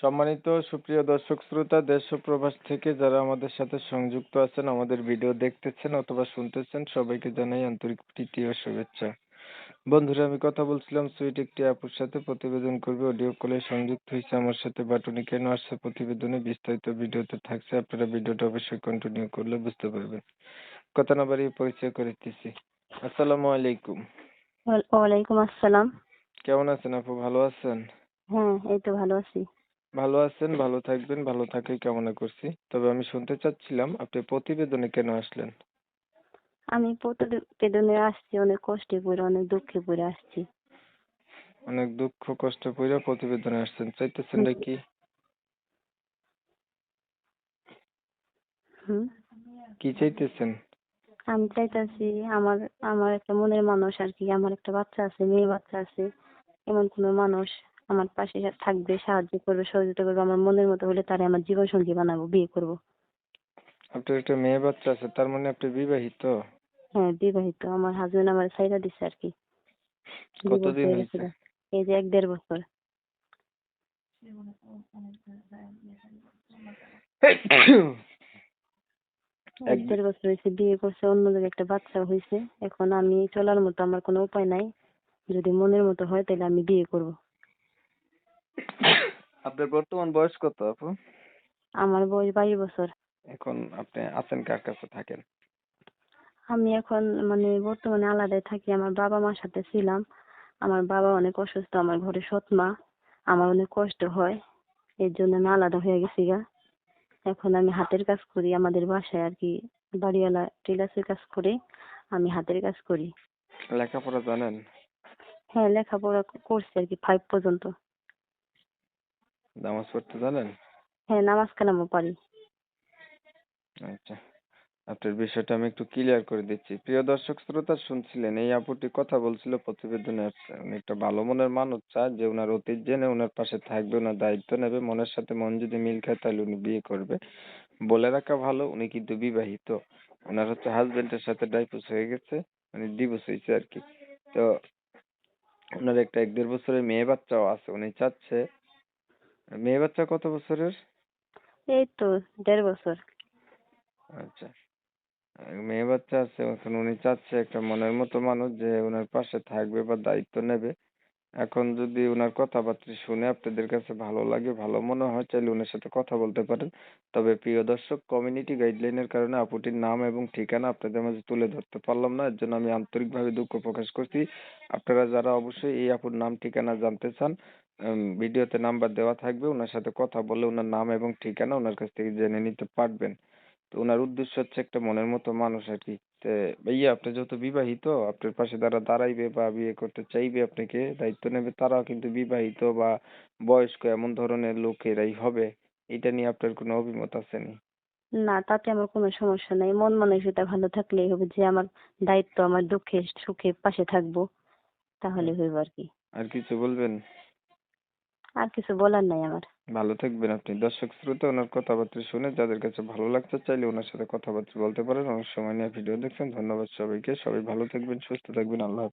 সম্মানিত সুপ্রিয় দর্শক শ্রোতা, দেশ ও প্রবাস থেকে যারা আমাদের সাথে সংযুক্ত আছেন, আমাদের ভিডিও দেখতেছেন অথবা শুনতেছেন, সবাইকে জানাই আন্তরিক প্রীতি ও শুভেচ্ছা। বন্ধুরা, আমি কথা বলছিলাম সুইট একটি আপুর সাথে, প্রতিবেদন করবে অডিও কলে সংযুক্ত হয়েছে আমার সাথে। বাটুনি কেন আসছে প্রতিবেদনে বিস্তারিত ভিডিওতে থাকছে, আপনারা ভিডিওটা অবশ্যই কন্টিনিউ করলে বুঝতে পারবেন। কথা না বাড়িয়ে পরিচয় করে দিতেছি। আসসালামু আলাইকুম। ওয়ালাইকুম আসসালাম। কেমন আছেন আপু, ভালো আছেন? হ্যাঁ, এই তো ভালো আছি। ভালো আছেন, ভালো থাকবেন, ভালো থাকাই কামনা করছি। তবে আমি শুনতে চাচ্ছিলাম আপনি প্রতিবেদনে কেন আসলেন? আমি প্রতিবেদনে আসছি অনেক কষ্টে পড়ে, অনেক দুঃখে পড়ে আসছি। অনেক দুঃখ কষ্ট কইরা প্রতিবেদনে আসছেন, চাইতেছেন হুম। কি? হুম। কি চাইতেছেন? আমি চাইতাছি আমার আমার একটা মনের মানুষ আর কি, আমার একটা বাচ্চা আছে, মেয়ে বাচ্চা আছে। এমন কোনো মানুষ আমার পাশে থাকবে, সাহায্য করবে, সহযোগিতা করবে, আমার মনের মতো হলে তারে আমার জীবন সঙ্গী বানাবো, বিয়ে করব। আপনার একটা মেয়ে বাচ্চা আছে, তার মানে আপনি বিবাহিত? হ্যাঁ, বিবাহিত। আমার হাজবেন্ড আমার ছাইড়া দিছে আর কি, ডিভোর্স কতদিন হয়ে গেছে। হয়েছে? এই যে 1-1.5 বছর। 1-1.5 বছর হয়েছে, বিয়ে করছে, অন্য জায়গায় একটা বাচ্চা হয়েছে। এখন আমি চলার মতো আমার কোনো উপায় নাই। যদি মনের মতো হয় তাহলে আমি বিয়ে করব। আপনার বর্তমান বয়স কত আপু? আমার বয়স 22 বছর। এখন আপনি আছেন কার কাছে থাকেন? আমি এখন বর্তমানে আলাদাই থাকি, আমার বাবা মার সাথে ছিলাম। আমার বাবা অনেক অসুস্থ, আমার ঘরে সৎ মা, আমার অনেক কষ্ট হয়, এর জন্য আমি আলাদা হয়ে গেছি গা। এখন আমি হাতের কাজ করি আমাদের বাসায় আর কি, বাড়িওয়ালা টেলার্সের কাজ করে, আমি হাতের কাজ করি। লেখাপড়া জানেন? হ্যাঁ, লেখাপড়া করছি আর কি 5 পর্যন্ত। নামাজ পড়তে জানেন? হ্যাঁ, নামাজ কালামও পারি। আচ্ছা, আপনার বিষয়টা আমি একটু ক্লিয়ার করে দিচ্ছি। প্রিয় দর্শক শ্রোতা, শুনছিলেন এই আপুটি কথা বলছিল প্রতিবেদনে আছে। উনি একটা ভালো মনের মানুষ চায় যে উনার অতীত জেনে উনার পাশে থাকবে, উনার দায়িত্ব নেবে, মনের সাথে মন যদি মিল খায় তাহলে উনি বিয়ে করবে। বলে রাখা ভালো, উনি কিন্তু বিবাহিত। উনার হচ্ছে হাজবেন্ডের সাথে ডাইভোর্স হয়ে গেছে, মানে ডিভোর্স হয়েছে আর কি। তো উনার একটা 1-1.5 বছরের মেয়ে বাচ্চাও আছে। উনি চাচ্ছে, মেয়ে বাচ্চা কত বছরের? এই তো 1.5 বছর। আচ্ছা, মেয়ে বাচ্চা আছে। এখন উনি চাচ্ছে একটা মনের মতো মানুষ যে উনার পাশে থাকবে বা দায়িত্ব নেবে। এখন যদি উনার কথাবার্তা শুনে আপনাদের কাছে ভালো লাগে, ভালো মনে হয়, চাইলে উনার সাথে কথা বলতে পারেন। তবে প্রিয় দর্শক, কমিউনিটি গাইডলাইনের কারণে আপুটির নাম এবং ঠিকানা আপনাদের মাঝে তুলে ধরতে পারলাম না। এর জন্য আমি আন্তরিকভাবে দুঃখ প্রকাশ করছি। আপনারা যারা অবশ্যই এই আপুর নাম ঠিকানা জানতে চান, ভিডিওতে নাম্বার দেওয়া থাকবে, উনার সাথে কথা বলে উনার নাম এবং ঠিকানা উনার কাছ থেকে জেনে নিতে পারবেন। তো উনার উদ্দেশ্য হচ্ছে একটা মনের মতো মানুষ আরকি। তে ভাইয়া, আপনি যেহেতু বিবাহিত, আপনার পাশে যারা দাঁড়াইবে বা বিয়ে করতে চাইবে, আপনাকে দায়িত্ব নেবে, তারাও কিন্তু বিবাহিত বা বয়স্ক এমন ধরনের লোকেরাই হবে। এটা নিয়ে আপনার কোনো অভিমত আছে নি? না, তাতে আমার কোনো সমস্যা নাই। মন মানসিকতা ভালো থাকলেই হবে, যে আমার দায়িত্ব, আমার দুঃখে সুখে পাশে থাকবো, আ তাহলে হইব আর কি। আর কিছু বলবেন? আর কিছু বলার নাই আমার। ভালো থাকবেন আপনি। দর্শক শ্রোতা, উনার কথাবার্তা শুনে যাদের কাছে ভালো লাগছে চাইলে উনার সাথে কথাবার্তা বলতে পারেন। অনেক সময় নিয়ে ভিডিও দেখছেন। ধন্যবাদ সবাইকে। সবাই ভালো থাকবেন, সুস্থ থাকবেন। আল্লাহ হাফেজ।